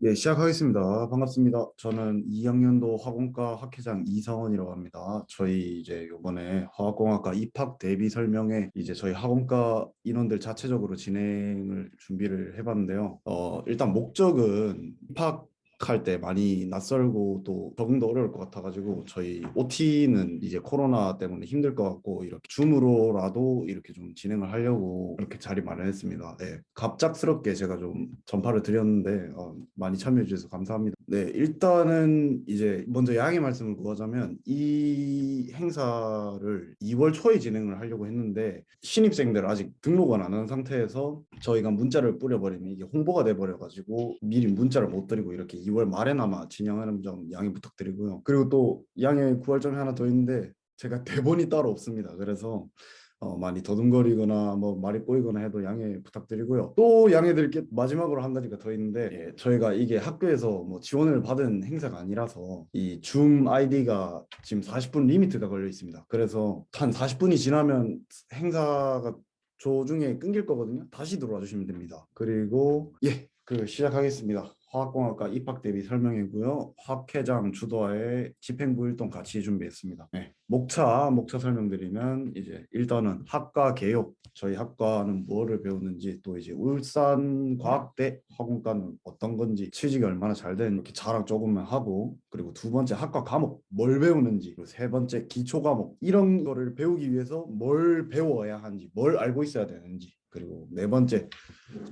예, 시작하겠습니다. 반갑습니다. 저는 2학년도 화공과 학회장 이성원이라고 합니다. 저희 이제 요번에 화학공학과 입학 대비 설명회 이제 저희 학원과 인원들 자체적으로 진행을 준비를 해봤는데요. 일단 목적은 입학할 때 많이 낯설고 또 적응도 어려울 것 같아가지고 저희 OT는 이제 코로나 때문에 힘들 것 같고 이렇게 줌으로라도 이렇게 좀 진행을 하려고 이렇게 자리 마련했습니다. 네, 갑작스럽게 제가 좀 전파를 드렸는데 많이 참여해 주셔서 감사합니다. 네, 일단은 이제 먼저 양해 말씀을 구하자면 이 행사를 2월 초에 진행을 하려고 했는데 신입생들 아직 등록은 안 한 상태에서 저희가 문자를 뿌려버리면 이게 홍보가 돼버려가지고 미리 문자를 못 드리고 이렇게 2월 말에나마 진행하는 점 양해 부탁드리고요. 그리고 또 양해 구할 점이 하나 더 있는데 제가 대본이 따로 없습니다. 그래서 많이 더듬거리거나 뭐 말이 꼬이거나 해도 양해 부탁드리고요. 또 양해 드릴 게 마지막으로 한 가지가 더 있는데 저희가 이게 학교에서 뭐 지원을 받은 행사가 아니라서 이 줌 아이디가 지금 40분 리미트가 걸려 있습니다. 그래서 한 40분이 지나면 행사가 조중에 끊길 거거든요. 다시 들어와 주시면 됩니다. 그리고 시작하겠습니다. 화학공학과 입학 대비 설명이고요. 학회장 주도하에 집행부 일동 같이 준비했습니다. 네. 목차 설명드리면 이제 일단은 학과 개요. 저희 학과는 뭐를 배우는지 또 이제 울산과학대 화공과는 어떤 건지 취직이 얼마나 잘 되는지 이렇게 자랑 조금만 하고 그리고 두 번째 학과 과목 뭘 배우는지 그리고 세 번째 기초 과목 이런 거를 배우기 위해서 뭘 배워야 하는지 뭘 알고 있어야 되는지 그리고 네 번째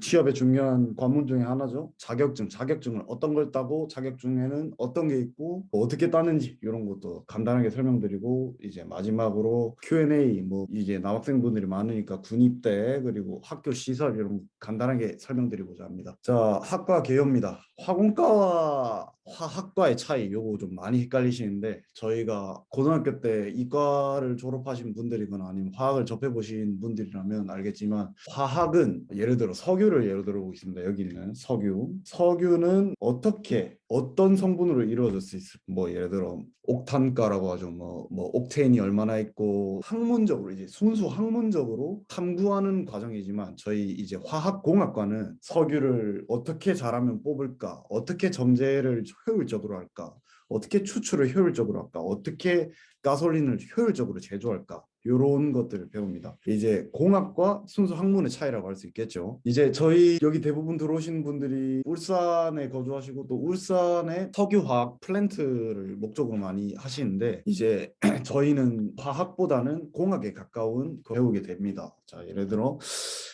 취업에 중요한 관문 중에 하나죠. 자격증을 어떤 걸 따고 자격증에는 어떤 게 있고 뭐 어떻게 따는지 이런 것도 간단하게 설명드리고 이제 마지막으로 Q&A 뭐 이게 남학생분들이 많으니까 군입대 그리고 학교 시설 이런 거 간단하게 설명드리고자 합니다. 자, 학과 개요입니다. 화공과와 화학과의 차이 요거 좀 많이 헷갈리시는데 저희가 고등학교 때 이과를 졸업하신 분들이거나 아니면 화학을 접해보신 분들이라면 알겠지만 화학은 예를 들어 석유를 예로 들어보겠습니다. 여기 있는 석유는 어떻게 어떤 성분으로 이루어질 수 있을 뭐 예를 들어 옥탄가라고 하죠. 뭐 옥테인이 얼마나 있고 학문적으로 이제 순수 학문적으로 탐구하는 과정이지만 저희 이제 화학공학과는 석유를 어떻게 잘하면 뽑을까 어떻게 정제를 효율적으로 할까 어떻게 추출을 효율적으로 할까 어떻게 가솔린을 효율적으로 제조할까 이런 것들을 배웁니다. 이제 공학과 순수 학문의 차이라고 할 수 있겠죠. 이제 저희 여기 대부분 들어오신 분들이 울산에 거주하시고 또 울산의 석유화학 플랜트를 목적으로 많이 하시는데 이제 저희는 화학보다는 공학에 가까운 거 배우게 됩니다. 자, 예를 들어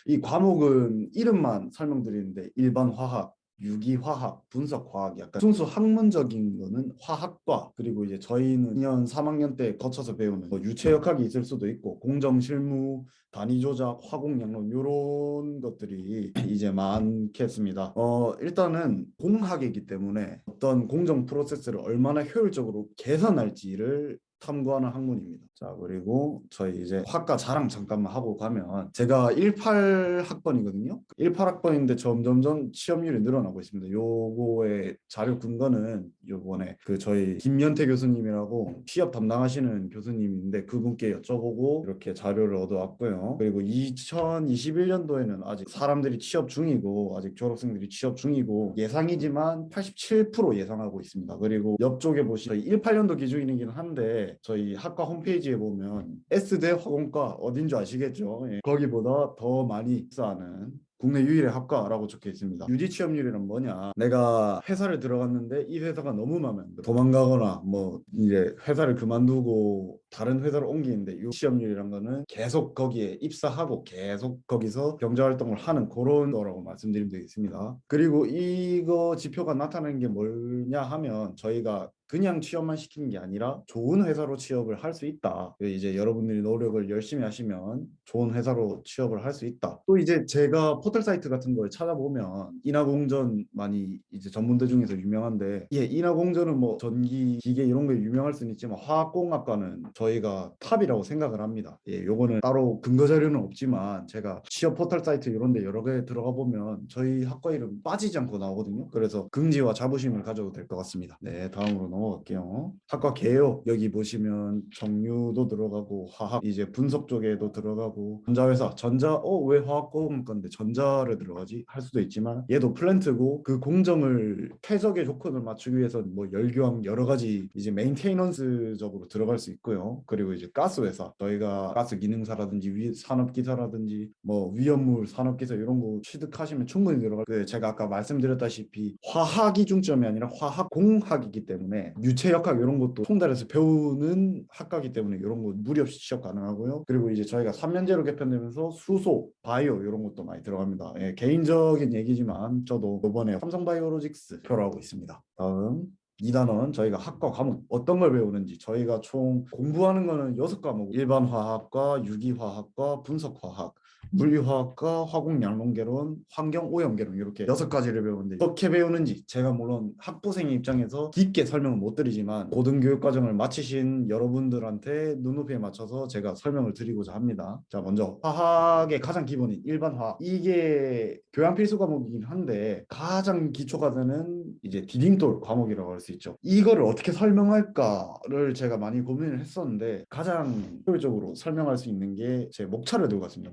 이 과목은 이름만 설명드리는데 일반 화학 유기화학, 분석화학 약간 순수 학문적인 거는 화학과 그리고 이제 저희는 2년 3학년 때 거쳐서 배우는 뭐 유체역학이 있을 수도 있고 공정실무, 단위조작, 화공양론 이런 것들이 이제 많겠습니다. 일단은 공학이기 때문에 어떤 공정 프로세스를 얼마나 효율적으로 개선할지를 탐구하는 학문입니다. 자, 그리고 저희 이제 학과 자랑 잠깐만 하고 가면 제가 18학번이거든요. 18학번인데 점점점 취업률이 늘어나고 있습니다. 요거의 자료 근거는 요번에 그 저희 김연태 교수님이라고 취업 담당하시는 교수님인데 그분께 여쭤보고 이렇게 자료를 얻어왔고요. 그리고 2021년도에는 아직 사람들이 취업 중이고 아직 졸업생들이 취업 중이고 예상이지만 87% 예상하고 있습니다. 그리고 옆쪽에 보시면 저희 18년도 기준이긴 한데 저희 학과 홈페이지에 보면 S대 화공과 어딘 줄 아시겠죠? 예. 거기보다 더 많이 쌓는 국내 유일의 학과라고 적혀 있습니다. 유지 취업률이란 뭐냐? 내가 회사를 들어갔는데 이 회사가 너무 마음에 안 들어. 도망가거나 뭐 이제 회사를 그만두고 다른 회사로 옮기는데 이 취업률이란 거는 계속 거기에 입사하고 계속 거기서 경제 활동을 하는 그런 거라고 말씀드리면 되겠습니다. 그리고 이거 지표가 나타내는 게 뭐냐 하면 저희가 그냥 취업만 시키는 게 아니라 좋은 회사로 취업을 할 수 있다. 이제 여러분들이 노력을 열심히 하시면 좋은 회사로 취업을 할 수 있다. 또 이제 제가 포털 사이트 같은 걸 찾아보면 인하공전 많이 이제 전문대 중에서 유명한데 인하공전은 뭐 전기, 기계 이런 게 유명할 수는 있지만 화학공학과는 저희가 탑이라고 생각을 합니다. 요거는 따로 근거 자료는 없지만 제가 취업 포털 사이트 이런 데 여러 개 들어가 보면 저희 학과 이름 빠지지 않고 나오거든요. 그래서 긍지와 자부심을 가져도 될 것 같습니다. 네, 다음으로 넘어갈게요. 학과 개요. 여기 보시면 정유도 들어가고 화학 이제 분석 쪽에도 들어가고 전자회사 전자 왜 화학 공학 건데 전자를 들어가지 할 수도 있지만 얘도 플랜트고 그 공정을 최적의 조건을 맞추기 위해서 뭐 열교환 여러 가지 이제 메인테이넌스적으로 들어갈 수 있고요. 그리고 이제 가스 회사 저희가 가스 기능사라든지 산업기사라든지 뭐 위험물 산업기사 이런 거 취득하시면 충분히 들어갈 그 제가 아까 말씀드렸다시피 화학이 중점이 아니라 화학공학이기 때문에 유체역학 이런 것도 총달아서 배우는 학과이기 때문에 이런 거 무리 없이 취업 가능하고요. 그리고 이제 저희가 3년제로 개편되면서 수소, 바이오 이런 것도 많이 들어갑니다. 예, 개인적인 얘기지만 저도 이번에 삼성바이오로직스 표를 하고 있습니다. 다음 2단원 저희가 학과 과목 어떤 걸 배우는지 저희가 총 공부하는 거는 6과목 일반 화학과 유기화학과 분석화학 물리화학과 화공양론개론 환경오염개론 이렇게 6가지를 배우는데 어떻게 배우는지 제가 물론 학부생의 입장에서 깊게 설명은 못 드리지만 고등교육과정을 마치신 여러분들한테 눈높이에 맞춰서 제가 설명을 드리고자 합니다. 자 먼저 화학의 가장 기본인 일반 화학 이게 교양 필수 과목이긴 한데 가장 기초가 되는 이제 디딤돌 과목이라고 할 수 있죠. 이거를 어떻게 설명할까를 제가 많이 고민을 했었는데 가장 효율적으로 설명할 수 있는 게 제 목차를 들고 갔습니다.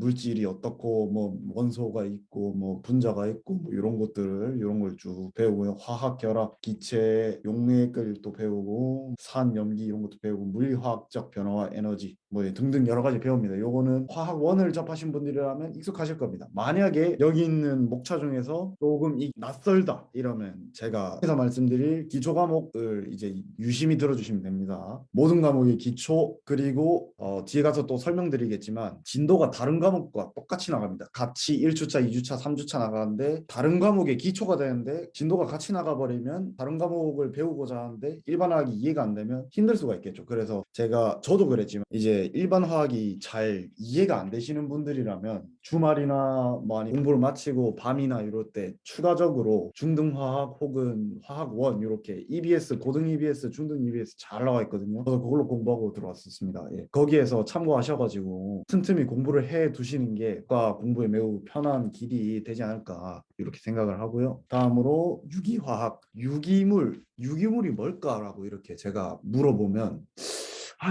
물질이 어떻고 뭐 원소가 있고 뭐 분자가 있고 뭐 이런 것들을 이런 걸 쭉 배우고요. 화학 결합, 기체, 용액을 또 배우고 산, 염기 이런 것도 배우고 물리화학적 변화와 에너지 뭐 등등 여러 가지 배웁니다. 요거는 화학 원을 접하신 분들이라면 익숙하실 겁니다. 만약에 여기 있는 목차 중에서 조금 낯설다 이러면 제가 해서 말씀드릴 기초 과목을 이제 유심히 들어주시면 됩니다. 모든 과목의 기초 그리고 뒤에 가서 또 설명드리겠지만 진도가 다른 과목과 똑같이 나갑니다. 같이 1주차, 2주차, 3주차 나가는데 다른 과목의 기초가 되는데 진도가 같이 나가버리면 다른 과목을 배우고자 하는데 일반 화학이 이해가 안 되면 힘들 수가 있겠죠. 그래서 저도 그랬지만 이제 일반 화학이 잘 이해가 안 되시는 분들이라면 주말이나 많이 공부를 마치고 밤이나 이럴 때 추가적으로 중등화학 혹은 화학원 이렇게 EBS, 고등 EBS, 중등 EBS 잘 나와 있거든요. 저도 그걸로 공부하고 들어왔었습니다. 예. 거기에서 참고하셔가지고 틈틈이 공부를 해 두시는 게 과 공부에 매우 편한 길이 되지 않을까 이렇게 생각을 하고요. 다음으로 유기화학, 유기물이 뭘까라고 이렇게 제가 물어보면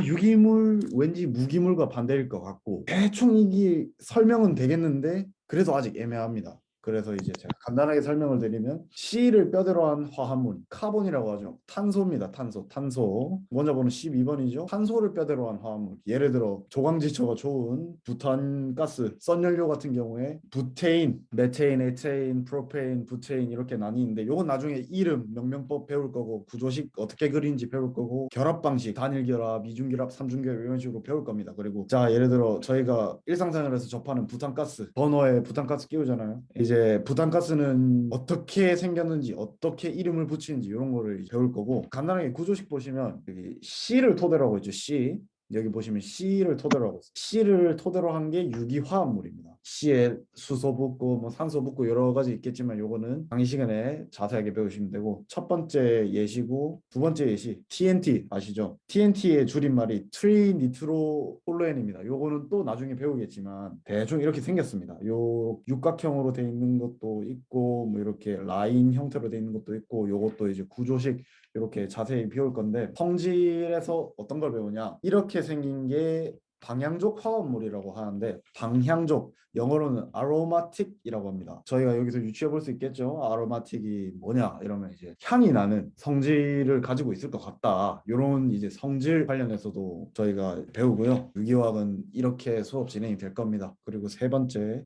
유기물 왠지 무기물과 반대일 것 같고 대충 이게 설명은 되겠는데 그래도 아직 애매합니다. 그래서 이제 제가 간단하게 설명을 드리면 C를 뼈대로 한 화합물 카본이라고 하죠. 탄소입니다. 탄소 먼저 보는 12번이죠. 탄소를 뼈대로 한 화합물 예를 들어 조광지처가 좋은 부탄가스 썬연료 같은 경우에 부테인, 메테인, 에테인, 프로페인, 부테인 이렇게 나뉘는데 요건 나중에 이름 명명법 배울 거고 구조식 어떻게 그리는지 배울 거고 결합 방식 단일결합, 이중결합, 삼중결합 이런 식으로 배울 겁니다. 그리고 자 예를 들어 저희가 일상생활에서 접하는 부탄가스 버너에 부탄가스 끼우잖아요. 이제 부탄가스는 어떻게 생겼는지 어떻게 이름을 붙이는지 이런 거를 배울 거고 간단하게 구조식 보시면 여기 C를 토대로 하고 있죠. C 여기 보시면 C를 토대로 하고 있어요. C를 토대로 한 게 유기화합물입니다. C에 수소 붙고 뭐 산소 붙고 여러 가지 있겠지만 요거는 강의 시간에 자세하게 배우시면 되고 첫 번째 예시고 두 번째 예시 TNT 아시죠? TNT의 줄임말이 트리니트로톨루엔입니다. 요거는 또 나중에 배우겠지만 대충 이렇게 생겼습니다. 요 육각형으로 돼 있는 것도 있고 뭐 이렇게 라인 형태로 돼 있는 것도 있고 요것도 이제 구조식 이렇게 자세히 배울 건데 성질에서 어떤 걸 배우냐 이렇게 생긴 게 방향족 화합물이라고 하는데 방향족 영어로는 aromatic이라고 합니다. 저희가 여기서 유추해 볼 수 있겠죠. aromatic이 뭐냐 이러면 이제 향이 나는 성질을 가지고 있을 것 같다. 이런 이제 성질 관련해서도 저희가 배우고요. 유기화학은 이렇게 수업 진행이 될 겁니다. 그리고 세 번째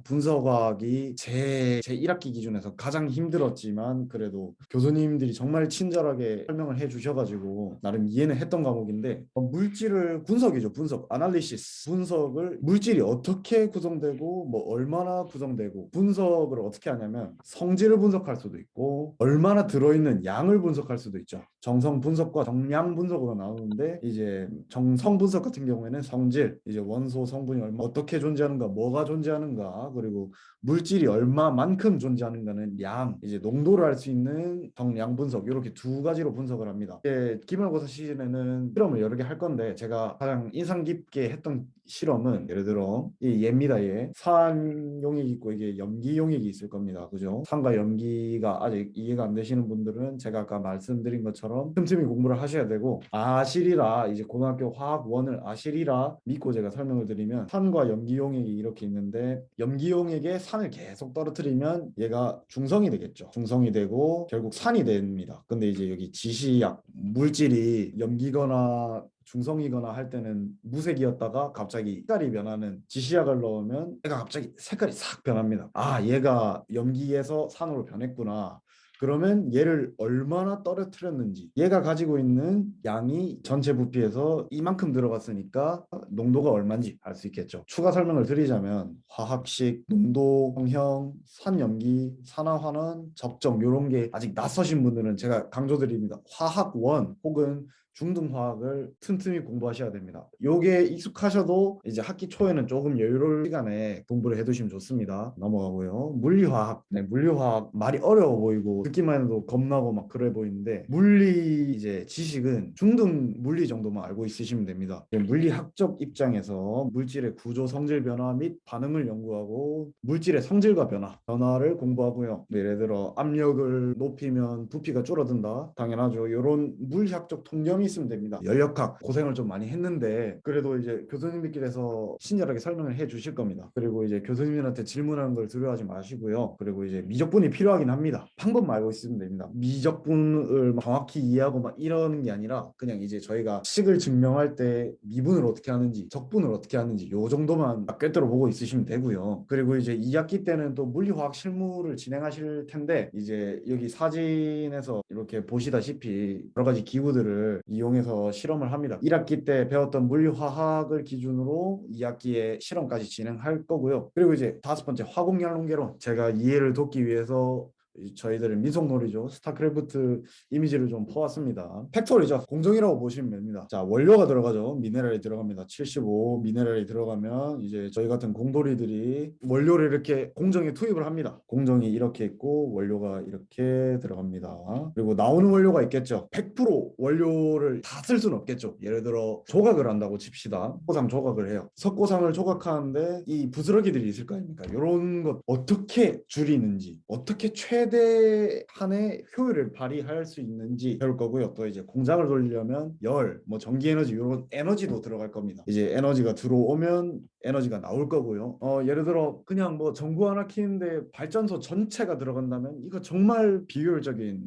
분석화학이 제 1학기 기준에서 가장 힘들었지만 그래도 교수님들이 정말 친절하게 설명을 해 주셔가지고 나름 이해는 했던 과목인데 물질을 분석이죠. 아날리시스 분석을 물질이 어떻게 구성되고 뭐 얼마나 구성되고 분석을 어떻게 하냐면 성질을 분석할 수도 있고 얼마나 들어있는 양을 분석할 수도 있죠. 정성 분석과 정량 분석으로 나오는데 이제 정성 분석 같은 경우에는 성질 이제 원소 성분이 어떻게 존재하는가 뭐가 존재하는가 그리고 물질이 얼마만큼 존재하는가는 양 이제 농도를 알 수 있는 정량 분석 이렇게 두 가지로 분석을 합니다. 기말고사 시즌에는 실험을 여러 개 할 건데 제가 가장 인상 깊 쉽게 했던 실험은 예를 들어 이 얘입니다. 얘 산 용액이 있고 이게 염기 용액이 있을 겁니다. 그죠? 산과 염기가 아직 이해가 안 되시는 분들은 제가 아까 말씀드린 것처럼 틈틈이 공부를 하셔야 되고, 아시리라, 이제 고등학교 화학 원을 아시리라 믿고 제가 설명을 드리면, 산과 염기 용액이 이렇게 있는데 염기 용액에 산을 계속 떨어뜨리면 얘가 중성이 되겠죠. 중성이 되고 결국 산이 됩니다. 근데 이제 여기 지시약 물질이 염기거나 중성이거나 할 때는 무색이었다가 갑자기 색깔이 변하는 지시약을 넣으면 얘가 갑자기 색깔이 싹 변합니다. 아, 얘가 염기에서 산으로 변했구나. 그러면 얘를 얼마나 떨어뜨렸는지, 얘가 가지고 있는 양이 전체 부피에서 이만큼 들어갔으니까 농도가 얼마인지 알 수 있겠죠. 추가 설명을 드리자면 화학식, 농도, 형형, 산염기, 산화환원, 적정, 이런 게 아직 낯서신 분들은 제가 강조드립니다. 화학원 혹은 중등화학을 틈틈이 공부하셔야 됩니다. 요게 익숙하셔도 이제 학기 초에는 조금 여유로울 시간에 공부를 해두시면 좋습니다. 넘어가고요. 물리화학. 네, 물리화학 말이 어려워 보이고 듣기만 해도 겁나고 막 그래 보이는데, 물리 이제 지식은 중등 물리 정도만 알고 있으시면 됩니다. 물리학적 입장에서 물질의 구조, 성질 변화 및 반응을 연구하고 물질의 성질과 변화를 공부하고요. 예를 들어 압력을 높이면 부피가 줄어든다. 당연하죠. 이런 물리학적 통념이 있으면 됩니다. 연력학 고생을 좀 많이 했는데 그래도 이제 교수님들께서 친절하게 설명을 해 주실 겁니다. 그리고 이제 교수님들한테 질문하는 걸 두려워하지 마시고요. 그리고 이제 미적분이 필요하긴 합니다. 방법만 알고 있으면 됩니다. 미적분을 정확히 이해하고 막 이러는 게 아니라 그냥 이제 저희가 식을 증명할 때 미분을 어떻게 하는지, 적분을 어떻게 하는지 요 정도만 꿰뚫어 보고 있으시면 되고요. 그리고 이제 2학기 때는 또 물리화학 실무를 진행하실 텐데, 이제 여기 사진에서 이렇게 보시다시피 여러 가지 기구들을 이용해서 실험을 합니다. 1학기 때 배웠던 물리화학을 기준으로 2학기에 실험까지 진행할 거고요. 그리고 이제 5번째 화공연론개론, 제가 이해를 돕기 위해서 저희들은 민속놀이죠. 스타크래프트 이미지를 좀 퍼왔습니다. 팩토리죠. 공정이라고 보시면 됩니다. 자, 원료가 들어가죠. 미네랄이 들어갑니다. 75 미네랄이 들어가면 이제 저희 같은 공돌이들이 원료를 이렇게 공정에 투입을 합니다. 공정이 이렇게 있고 원료가 이렇게 들어갑니다. 그리고 나오는 원료가 있겠죠. 100% 원료를 다 쓸 수는 없겠죠. 예를 들어 조각을 한다고 칩시다. 석고상 조각을 해요. 석고상을 조각하는데 이 부스러기들이 있을 거 아닙니까? 이런 것 어떻게 줄이는지, 어떻게 최대한의 효율을 발휘할 수 있는지 배울 거고요. 또 이제 공장을 돌리려면 열, 뭐 전기 에너지, 이런 에너지도 들어갈 겁니다. 이제 에너지가 들어오면 에너지가 나올 거고요. 예를 들어 그냥 뭐 전구 하나 키는데 발전소 전체가 들어간다면 이거 정말 비효율적인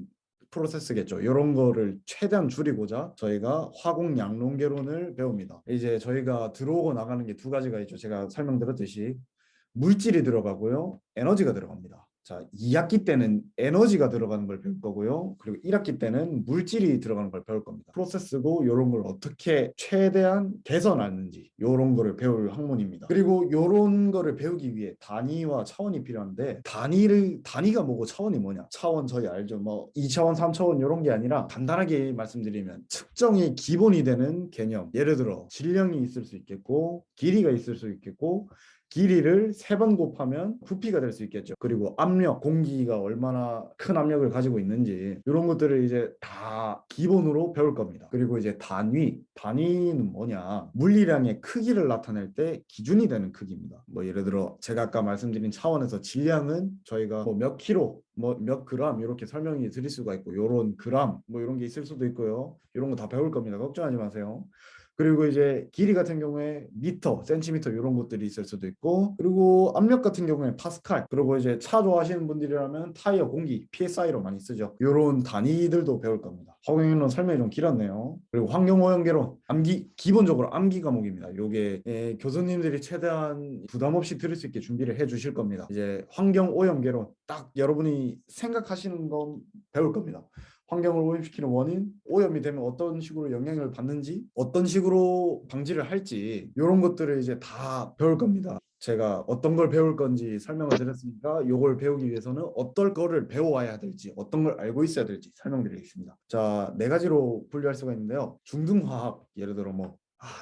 프로세스겠죠. 이런 거를 최대한 줄이고자 저희가 화공 양론개론을 배웁니다. 이제 저희가 들어오고 나가는 게 두 가지가 있죠. 제가 설명드렸듯이 물질이 들어가고요, 에너지가 들어갑니다. 자, 2학기 때는 에너지가 들어가는 걸 배울 거고요. 그리고 1학기 때는 물질이 들어가는 걸 배울 겁니다. 프로세스고 이런 걸 어떻게 최대한 개선하는지 이런 거를 배울 학문입니다. 그리고 이런 거를 배우기 위해 단위와 차원이 필요한데, 단위가 뭐고 차원이 뭐냐? 차원 저희 알죠. 뭐 2차원, 3차원 이런 게 아니라 간단하게 말씀드리면 측정이 기본이 되는 개념. 예를 들어 질량이 있을 수 있겠고 길이가 있을 수 있겠고, 길이를 3번 곱하면 부피가 될 수 있겠죠. 그리고 압력, 공기가 얼마나 큰 압력을 가지고 있는지 이런 것들을 이제 다 기본으로 배울 겁니다. 그리고 이제 단위는 뭐냐? 물리량의 크기를 나타낼 때 기준이 되는 크기입니다. 뭐 예를 들어 제가 아까 말씀드린 차원에서 질량은 저희가 뭐 몇 킬로, 뭐 몇 그램 이렇게 설명이 드릴 수가 있고, 요런 그램 뭐 이런 게 있을 수도 있고요. 이런 거 다 배울 겁니다. 걱정하지 마세요. 그리고 이제 길이 같은 경우에 미터, 센티미터 이런 것들이 있을 수도 있고, 그리고 압력 같은 경우에 파스칼, 그리고 이제 차 좋아하시는 분들이라면 타이어 공기, PSI로 많이 쓰죠. 이런 단위들도 배울 겁니다. 화공연론 설명이 좀 길었네요. 그리고 환경오염개론, 기본적으로 암기 과목입니다. 요게 교수님들이 최대한 부담 없이 들을 수 있게 준비를 해 주실 겁니다. 이제 환경오염개론, 딱 여러분이 생각하시는 건 배울 겁니다. 환경을 오염시키는 원인, 오염이 되면 어떤 식으로 영향을 받는지, 어떤 식으로 방지를 할지 이런 것들을 이제 다 배울 겁니다. 제가 어떤 걸 배울 건지 설명을 드렸으니까 이걸 배우기 위해서는 어떤 거를 배워와야 될지, 어떤 걸 알고 있어야 될지 설명드리겠습니다. 자, 4가지로 분류할 수가 있는데요. 중등화학, 예를 들어 뭐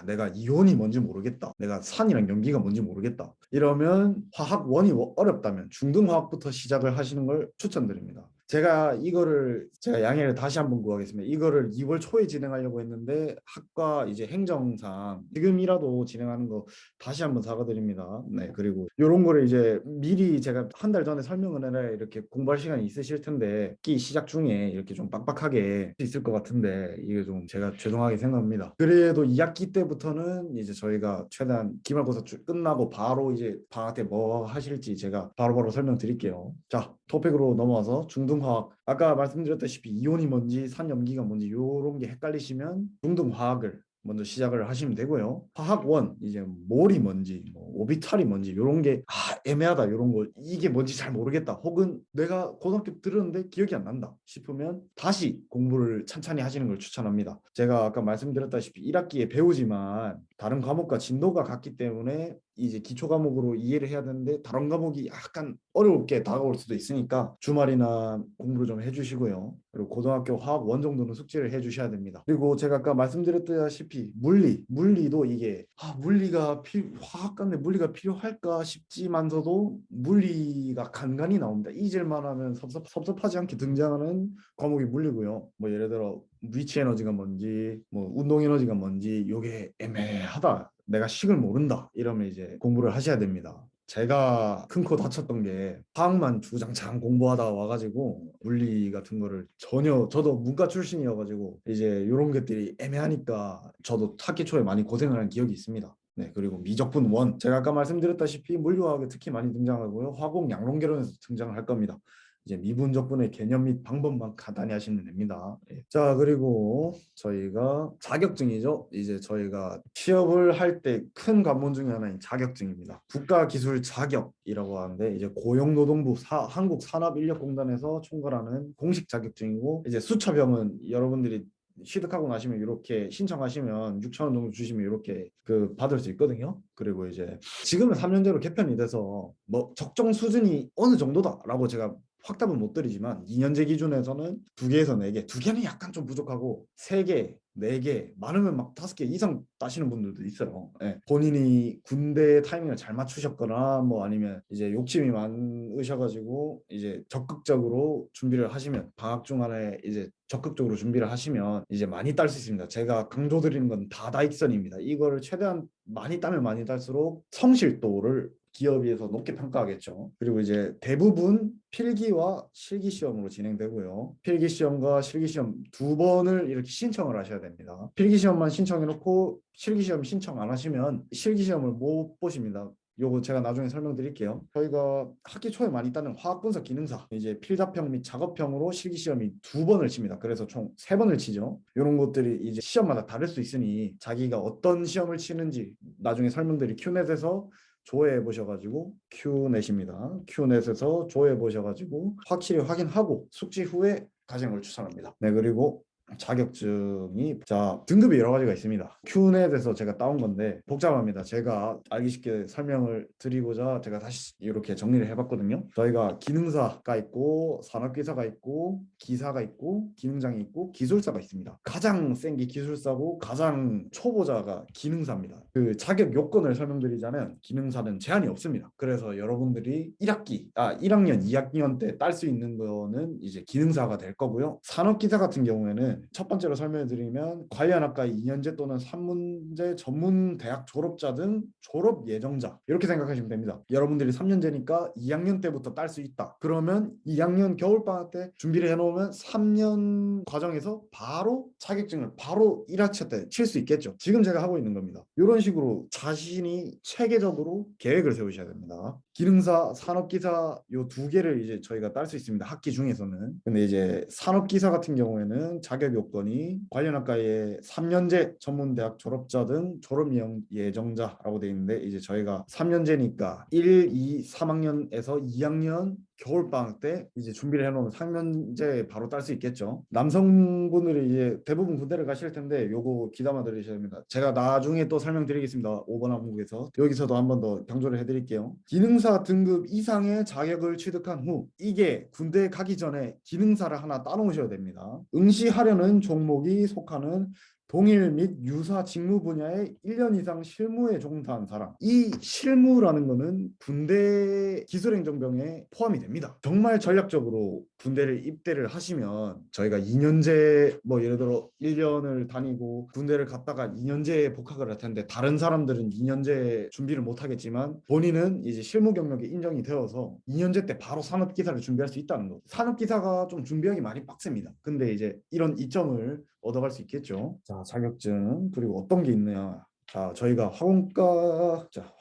내가 이온이 뭔지 모르겠다, 내가 산이랑 연기가 뭔지 모르겠다, 이러면 화학 원이 어렵다면 중등화학부터 시작을 하시는 걸 추천드립니다. 제가 이거를 제가 양해를 다시 한번 구하겠습니다. 이거를 2월 초에 진행하려고 했는데 학과 이제 행정상 지금이라도 진행하는 거 다시 한번 사과드립니다. 네, 그리고 이런 거를 이제 미리 제가 한 달 전에 설명을 해라 이렇게 공부할 시간이 있으실 텐데 학기 시작 중에 이렇게 좀 빡빡하게 있을 것 같은데 이게 좀 제가 죄송하게 생각합니다. 그래도 2학기 때부터는 이제 저희가 최대한 기말고사 끝나고 바로 이제 방학 때 뭐 하실지 제가 바로바로 설명드릴게요. 자, 토픽으로 넘어와서 중등화학. 아까 말씀드렸다시피 이온이 뭔지 산염기가 뭔지 요런 게 헷갈리시면 중등화학을 먼저 시작을 하시면 되고요. 화학 원 이제 몰이 뭔지 뭐 오비탈이 뭔지 요런 게 애매하다 요런 거 이게 뭔지 잘 모르겠다 혹은 내가 고등학교 때 들었는데 기억이 안 난다 싶으면 다시 공부를 찬찬히 하시는 걸 추천합니다. 제가 아까 말씀드렸다시피 1학기에 배우지만 다른 과목과 진도가 같기 때문에 이제 기초 과목으로 이해를 해야 되는데 다른 과목이 약간 어렵게 다가올 수도 있으니까 주말이나 공부를 좀 해주시고요. 그리고 고등학교 화학 원 정도는 숙제를 해주셔야 됩니다. 그리고 제가 아까 말씀드렸다시피 물리도 이게 화학과인데 물리가 필요할까 싶지만서도 물리가 간간히 나옵니다. 잊을만 하면 섭섭하지 않게 등장하는 과목이 물리고요. 뭐 예를 들어 위치 에너지가 뭔지 뭐 운동 에너지가 뭔지 요게 애매하다. 내가 식을 모른다. 이러면 이제 공부를 하셔야 됩니다. 제가 큰 코 다쳤던 게 화학만 주장창 공부하다가 와가지고 물리 같은 거를 전혀 저도 문과 출신이어가지고 이제 이런 것들이 애매하니까 저도 학기 초에 많이 고생을 한 기억이 있습니다. 네, 그리고 미적분 원 제가 아까 말씀드렸다시피 물리화학에 특히 많이 등장하고요. 화공 양론개론에서 등장을 할 겁니다. 이제 미분적분의 개념 및 방법만 간단히 하시면 됩니다. 예. 자, 그리고 저희가 자격증이죠. 이제 저희가 취업을 할 때 큰 관문 중에 하나인 자격증입니다. 국가기술 자격이라고 하는데 이제 고용노동부 한국산업인력공단에서 총괄하는 공식 자격증이고 이제 수첩형은 여러분들이 취득하고 나시면 이렇게 신청하시면 6천 원 정도 주시면 이렇게 그 받을 수 있거든요. 그리고 이제 지금은 3년제로 개편이 돼서 뭐 적정 수준이 어느 정도다라고 제가 확답은 못 드리지만 2년제 기준에서는 2개에서 4개, 2개는 약간 좀 부족하고 3개, 4개, 많으면 막 5개 이상 따시는 분들도 있어요. 예. 본인이 군대 타이밍을 잘 맞추셨거나 뭐 아니면 이제 욕심이 많으셔가지고 이제 적극적으로 준비를 하시면 방학 중간에 이제 적극적으로 준비를 하시면 이제 많이 딸 수 있습니다. 제가 강조드리는 건 다다익선입니다. 이거를 최대한 많이 따면 많이 딸수록 성실도를 기업에서 높게 평가하겠죠. 그리고 이제 대부분 필기와 실기 시험으로 진행되고요. 필기 시험과 실기 시험 두 번을 이렇게 신청을 하셔야 됩니다. 필기 시험만 신청해놓고 실기 시험 신청 안 하시면 실기 시험을 못 보십니다. 요거 제가 나중에 설명드릴게요. 저희가 학기 초에 많이 따는 화학분석 기능사 이제 필답형 및 작업형으로 실기시험이 2번을 칩니다. 그래서 총 3번을 치죠. 이런 것들이 이제 시험마다 다를 수 있으니 자기가 어떤 시험을 치는지 나중에 설명드릴 큐넷에서 조회해 보셔가지고 큐넷입니다. 큐넷에서 조회해 보셔가지고 확실히 확인하고 숙지 후에 가시는 걸 추천합니다. 네, 그리고 자격증이 자 등급이 여러 가지가 있습니다. 큐넷에서 제가 따온 건데 복잡합니다. 제가 알기 쉽게 설명을 드리고자 제가 다시 이렇게 정리를 해봤거든요. 저희가 기능사가 있고 산업기사가 있고 기사가 있고 기능장이 있고 기술사가 있습니다. 가장 센 게 기술사고 가장 초보자가 기능사입니다. 그 자격 요건을 설명드리자면 기능사는 제한이 없습니다. 그래서 여러분들이 1학년 2학년 때 딸 수 있는 거는 이제 기능사가 될 거고요. 산업기사 같은 경우에는 첫 번째로 설명드리면 관련 학과 2년제 또는 3문제 전문 대학 졸업자 등 졸업 예정자 이렇게 생각하시면 됩니다. 여러분들이 3년제니까 2학년 때부터 딸 수 있다. 그러면 2학년 겨울방학 때 준비를 해놓으면 3년 과정에서 바로 자격증을 바로 1학차 때 칠 수 있겠죠. 지금 제가 하고 있는 겁니다. 이런 식으로 자신이 체계적으로 계획을 세우셔야 됩니다. 기능사, 산업기사 요 2개를 이제 저희가 딸 수 있습니다. 학기 중에서는. 근데 이제 산업기사 같은 경우에는 자격 요건이 관련 학과의 3년제 전문대학 졸업자 등 졸업 예정자라고 되어 있는데 이제 저희가 3년제니까 1, 2, 3학년에서 2학년 겨울방학 때 이제 준비를 해놓으면 3년제 바로 딸 수 있겠죠. 남성분들이 이제 대부분 군대를 가실 텐데 요거 귀담아 들으셔야 됩니다. 제가 나중에 또 설명드리겠습니다. 5번 항목에서 여기서도 한 번 더 강조를 해드릴게요. 기능사 등급 이상의 자격을 취득한 후 이게 군대에 가기 전에 기능사를 하나 따놓으셔야 됩니다. 응시하려는 종목이 속하는 동일 및 유사 직무 분야에 1년 이상 실무에 종사한 사람. 이 실무라는 거는 군대 기술행정병에 포함이 됩니다. 정말 전략적으로 군대를 입대를 하시면 저희가 2년제 뭐 예를 들어 1년을 다니고 군대를 갔다가 2년제에 복학을 할 텐데 다른 사람들은 2년제 준비를 못 하겠지만 본인은 이제 실무 경력이 인정이 되어서 2년제 때 바로 산업기사를 준비할 수 있다는 거. 산업기사가 좀 준비하기 많이 빡셉니다. 근데 이제 이런 이점을 얻어갈 수 있겠죠. 자, 자격증 그리고 어떤 게 있느냐. 자, 저희가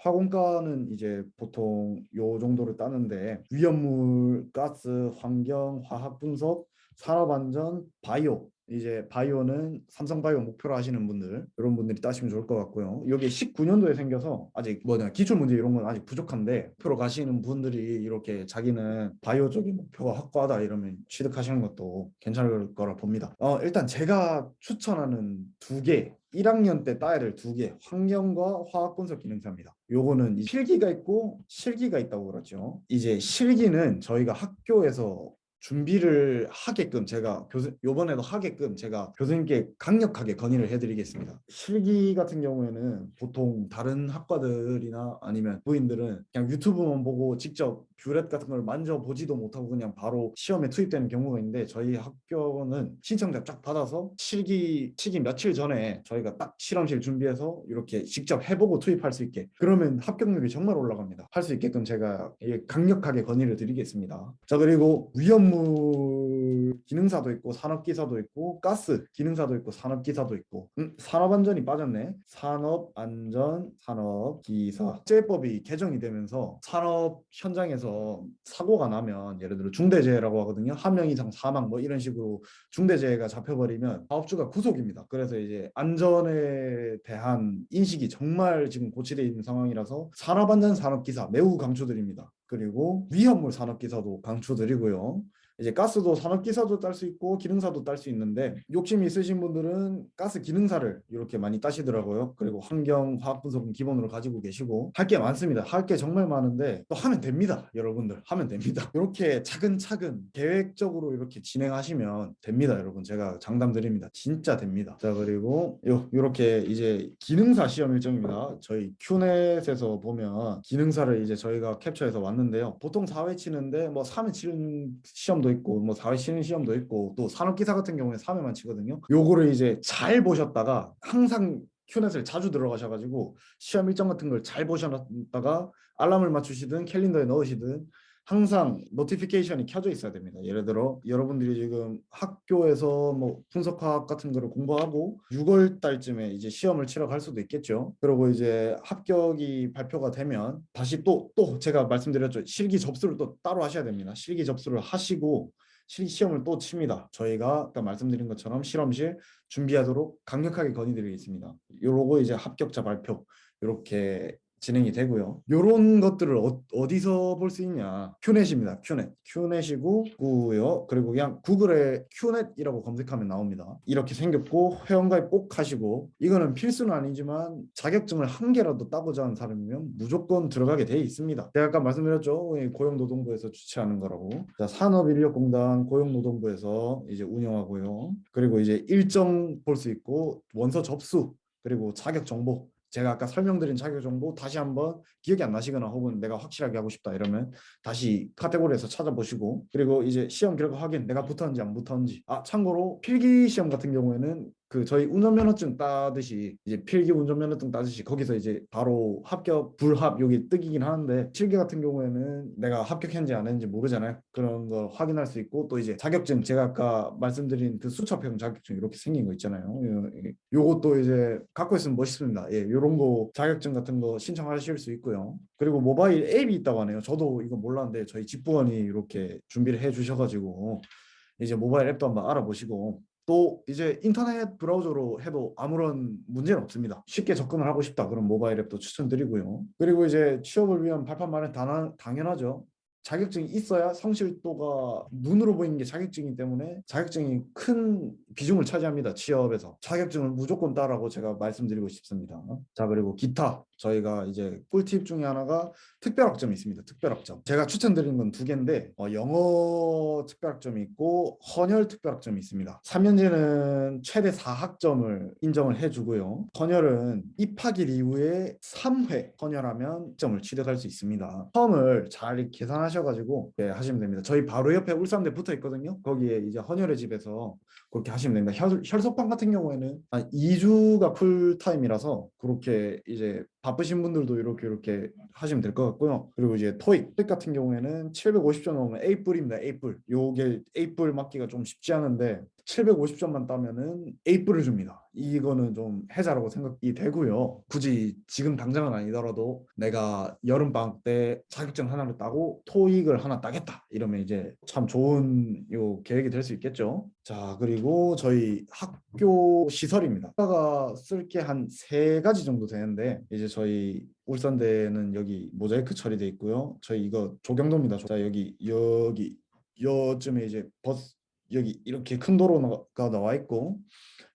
화공과는 이제 보통 요 정도를 따는데 위험물, 가스, 환경, 화학 분석, 산업안전, 바이오. 이제 바이오는 삼성바이오 목표로 하시는 분들 이런 분들이 따시면 좋을 것 같고요. 여기 19년도에 생겨서 아직 뭐냐 기출 문제 이런 건 아직 부족한데 목표로 가시는 분들이 이렇게 자기는 바이오 쪽인 목표가 확고하다 이러면 취득하시는 것도 괜찮을 거라 봅니다. 일단 제가 추천하는 두 개 1학년 때 따야 될 두 개 환경과 화학 분석 기능사입니다. 요거는 필기가 있고 실기가 있다고 그러죠. 이제 실기는 저희가 학교에서 준비를 하게끔 제가 요번에도 하게끔 제가 교수님께 강력하게 건의를 해드리겠습니다. 실기 같은 경우에는 보통 다른 학과들이나 아니면 부인들은 그냥 유튜브만 보고 직접 뷰렛 같은 걸 만져보지도 못하고 그냥 바로 시험에 투입되는 경우가 있는데 저희 학교는 신청자 쫙 받아서 실기 며칠 전에 저희가 딱 실험실 준비해서 이렇게 직접 해보고 투입할 수 있게 그러면 합격률이 정말 올라갑니다. 할 수 있게끔 제가 강력하게 건의를 드리겠습니다. 자, 그리고 위험물 기능사도 있고 산업기사도 있고 가스 기능사도 있고 산업기사도 있고 산업안전이 빠졌네. 산업안전 산업기사 제법이 개정이 되면서 산업 현장에서 사고가 나면 예를 들어 중대재해라고 하거든요. 한 명 이상 사망 뭐 이런 식으로 중대재해가 잡혀버리면 사업주가 구속입니다. 그래서 이제 안전에 대한 인식이 정말 지금 고취되어 있는 상황이라서 산업안전 산업기사 매우 강추드립니다. 그리고 위험물 산업기사도 강추드리고요. 이제 가스도 산업기사도 딸 수 있고 기능사도 딸 수 있는데 욕심이 있으신 분들은 가스 기능사를 이렇게 많이 따시더라고요. 그리고 환경 화학 분석은 기본으로 가지고 계시고 할 게 많습니다. 할 게 정말 많은데 또 하면 됩니다. 여러분들 하면 됩니다. 이렇게 차근차근 계획적으로 이렇게 진행하시면 됩니다. 여러분 제가 장담 드립니다. 진짜 됩니다. 자, 그리고 요렇게 이제 기능사 시험 일정입니다. 저희 큐넷에서 보면 기능사를 이제 저희가 캡처해서 왔는데요. 보통 4회 치는데 뭐 3회 치는 시험도 있고 뭐 4회 치는 시험도 있고 또 산업기사 같은 경우에 3회만 치거든요. 요거를 이제 잘 보셨다가 항상 큐넷을 자주 들어가셔가지고 시험 일정 같은 걸 잘 보셨다가 알람을 맞추시든 캘린더에 넣으시든 항상 노티피케이션이 켜져 있어야 됩니다. 예를 들어 여러분들이 지금 학교에서 뭐 분석화학 같은 거를 공부하고 6월 달쯤에 이제 시험을 치러 갈 수도 있겠죠. 그리고 이제 합격이 발표가 되면 다시 또 제가 말씀드렸죠. 실기 접수를 또 따로 하셔야 됩니다. 실기 접수를 하시고 실기 시험을 또 칩니다. 저희가 아까 말씀드린 것처럼 실험실 준비하도록 강력하게 건의드리겠습니다. 요러고 이제 합격자 발표 이렇게 진행이 되고요. 이런 것들을 어디서 볼 수 있냐? 큐넷입니다. 큐넷이고요. 그리고 그냥 구글에 큐넷이라고 검색하면 나옵니다. 이렇게 생겼고 회원가입 꼭 하시고 이거는 필수는 아니지만 자격증을 한 개라도 따고자 하는 사람이면 무조건 들어가게 돼 있습니다. 제가 아까 말씀드렸죠. 고용노동부에서 주최하는 거라고. 자, 산업인력공단 고용노동부에서 이제 운영하고요. 그리고 이제 일정 볼 수 있고 원서 접수 그리고 자격 정보 제가 아까 설명드린 자격 정보 다시 한번 기억이 안 나시거나 혹은 내가 확실하게 하고 싶다 이러면 다시 카테고리에서 찾아보시고 그리고 이제 시험 결과 확인 내가 붙었는지 안 붙었는지 참고로 필기 시험 같은 경우에는 그 저희 운전면허증 따듯이 이제 필기 운전면허증 따듯이 거기서 이제 바로 합격 불합 여기 뜨기긴 하는데 실기 같은 경우에는 내가 합격했는지 안 했는지 모르잖아요. 그런 거 확인할 수 있고 또 이제 자격증 제가 아까 말씀드린 그 수첩형 자격증 이렇게 생긴 거 있잖아요. 요것도 이제 갖고 있으면 멋있습니다. 요런 거 자격증 같은 거 신청하실 수 있고요. 그리고 모바일 앱이 있다고 하네요. 저도 이거 몰랐는데 저희 집부원이 이렇게 준비를 해 주셔가지고 이제 모바일 앱도 한번 알아보시고 또 이제 인터넷 브라우저로 해도 아무런 문제는 없습니다. 쉽게 접근을 하고 싶다 그럼 모바일 앱도 추천드리고요. 그리고 이제 취업을 위한 발판 마련 당연하죠. 자격증이 있어야 성실도가 눈으로 보이는 게 자격증이기 때문에 자격증이 큰 비중을 차지합니다. 취업에서 자격증을 무조건 따라고 제가 말씀드리고 싶습니다. 자, 그리고 기타 저희가 이제 꿀팁 중에 하나가 특별학점이 있습니다. 특별학점. 제가 추천드리는 건 두 개인데 영어 특별학점이 있고 헌혈 특별학점이 있습니다. 3년제는 최대 4학점을 인정을 해주고요. 헌혈은 입학일 이후에 3회 헌혈하면 점을 취득할 수 있습니다. 텀을 잘 계산하셔가지고 네, 하시면 됩니다. 저희 바로 옆에 울산대 붙어 있거든요. 거기에 이제 헌혈의 집에서 그렇게 하시면 됩니다. 혈소판 같은 경우에는 한 2주가 풀타임이라서 그렇게 이제 바쁘신 분들도 이렇게 하시면 될 것 같고요. 그리고 이제 토익 같은 경우에는 750점 넘으면 A뿔입니다. A뿔. 요게 A뿔 맞기가 좀 쉽지 않은데 750점만 따면은 A뿔을 줍니다. 이거는 좀 해자라고 생각이 되고요. 굳이 지금 당장은 아니더라도 내가 여름방학 때 자격증 하나를 따고 토익을 하나 따겠다 이러면 이제 참 좋은 요 계획이 될 수 있겠죠. 자, 그리고 저희 학교 시설입니다. 학과가 쓸 게 한 세 가지 정도 되는데 이제 저희 울산대는 여기 모자이크 처리돼 있고요. 저희 이거 조경도입니다. 자, 여기 요쯤에 이제 버스 여기 이렇게 큰 도로가 나와 있고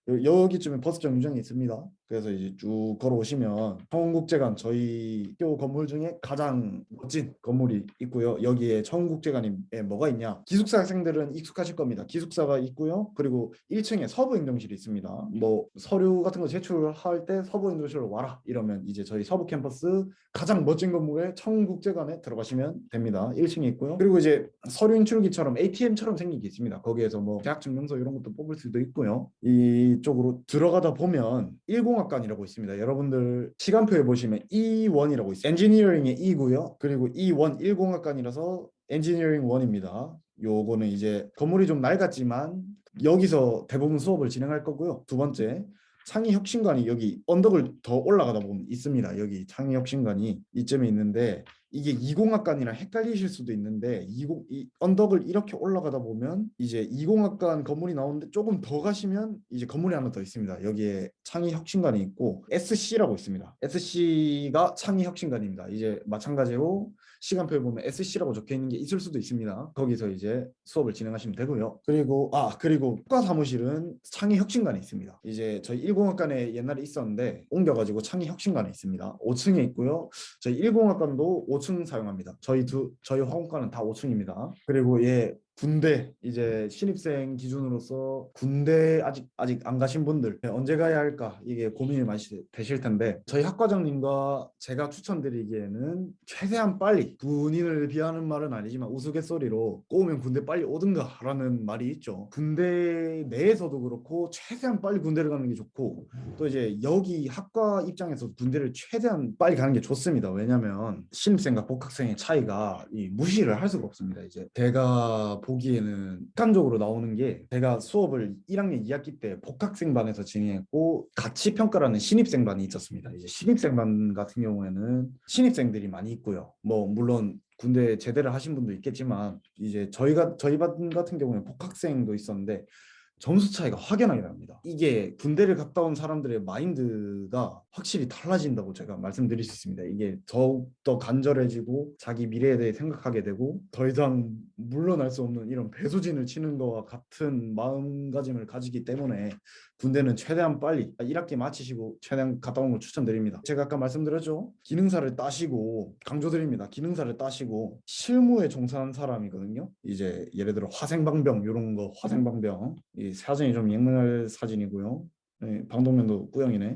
여기쯤에 버스 정류장이 있습니다. 그래서 이제 쭉 걸어오시면 청운국제관 저희 학교 건물 중에 가장 멋진 건물이 있고요. 여기에 청운국제관에 뭐가 있냐? 기숙사 학생들은 익숙하실 겁니다. 기숙사가 있고요. 그리고 1층에 서부행정실이 있습니다. 뭐 서류 같은 거 제출할 때 서부행정실로 와라 이러면 이제 저희 서부 캠퍼스 가장 멋진 건물에 청운국제관에 들어가시면 됩니다. 1층에 있고요. 그리고 이제 서류 인출기처럼 ATM처럼 생긴 게 있습니다. 거기에서 뭐 계약 증명서 이런 것도 뽑을 수도 있고요. 이쪽으로 들어가다 보면 10학관이라고 있습니다. 여러분들 시간표에 보시면 E1이라고 있어요. 엔지니어링의 E고요. 그리고 E1 10학관이라서 엔지니어링 1입니다. 요거는 이제 건물이 좀 낡았지만 여기서 대부분 수업을 진행할 거고요. 두 번째 창의혁신관이 여기 언덕을 더 올라가다 보면 있습니다. 여기 창의혁신관이 이쯤에 있는데 이게 20학관이랑 헷갈리실 수도 있는데 이 언덕을 이렇게 올라가다 보면 이제 20학관 건물이 나오는데 조금 더 가시면 이제 건물이 하나 더 있습니다. 여기에 창의혁신관이 있고 SC라고 있습니다. SC가 창의혁신관입니다. 이제 마찬가지로 시간표에 보면 SC라고 적혀 있는 게 있을 수도 있습니다. 거기서 이제 수업을 진행하시면 되고요. 그리고 학과 사무실은 창의혁신관에 있습니다. 이제 저희 10학관에 옛날에 있었는데 옮겨가지고 창의혁신관에 있습니다. 5층에 있고요. 저희 10학관도 5층 사용합니다. 저희 화공과는 다 5층입니다. 그리고 군대 이제 신입생 기준으로서 군대 아직 안 가신 분들 언제 가야 할까 이게 고민이 많이 되실 텐데 저희 학과장님과 제가 추천드리기에는 최대한 빨리 군인을 비하는 말은 아니지만 우스갯소리로 꼬우면 군대 빨리 오든가 라는 말이 있죠. 군대 내에서도 그렇고 최대한 빨리 군대를 가는 게 좋고 또 이제 여기 학과 입장에서 군대를 최대한 빨리 가는 게 좋습니다. 왜냐면 신입생과 복학생의 차이가 무시를 할 수가 없습니다. 이제 제가 보기에는 객관적으로 나오는 게 제가 수업을 1학년 2학기 때 복학생 반에서 진행했고 같이 평가라는 신입생 반이 있었습니다. 이제 신입생 반 같은 경우에는 신입생들이 많이 있고요. 뭐 물론 군대 제대를 하신 분도 있겠지만 이제 저희 반 같은 경우에 복학생도 있었는데 점수 차이가 확연하게 납니다. 이게 군대를 갔다 온 사람들의 마인드가 확실히 달라진다고 제가 말씀드릴 수 있습니다. 이게 더욱더 간절해지고 자기 미래에 대해 생각하게 되고 더 이상 물러날 수 없는 이런 배수진을 치는 거와 같은 마음가짐을 가지기 때문에 군대는 최대한 빨리 1학기 마치시고 최대한 갔다 오는 걸 추천드립니다. 제가 아까 말씀드렸죠. 기능사를 따시고 강조드립니다. 기능사를 따시고 실무에 종사한 사람이거든요. 이제 예를 들어 화생방병 이런 거 화생방병 이 사진이 좀 옛날 사진이고요. 방독면도 꾸영이네.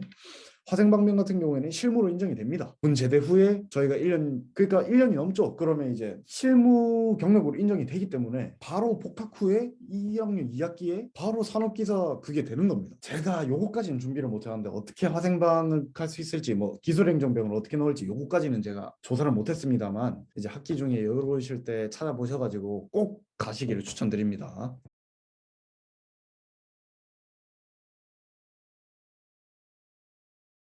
화생방면 같은 경우에는 실무로 인정이 됩니다. 군 제대 후에 저희가 1년 그러니까 1년이 넘죠. 그러면 이제 실무 경력으로 인정이 되기 때문에 바로 복학 후에 2학년 2학기에 바로 산업기사 그게 되는 겁니다. 제가 요거까지는 준비를 못 해왔는데 어떻게 화생방을 할 수 있을지 뭐 기술행정병을 어떻게 넣을지 요거까지는 제가 조사를 못 했습니다만 이제 학기 중에 여유로우실 때 찾아보셔가지고 꼭 가시기를 추천드립니다.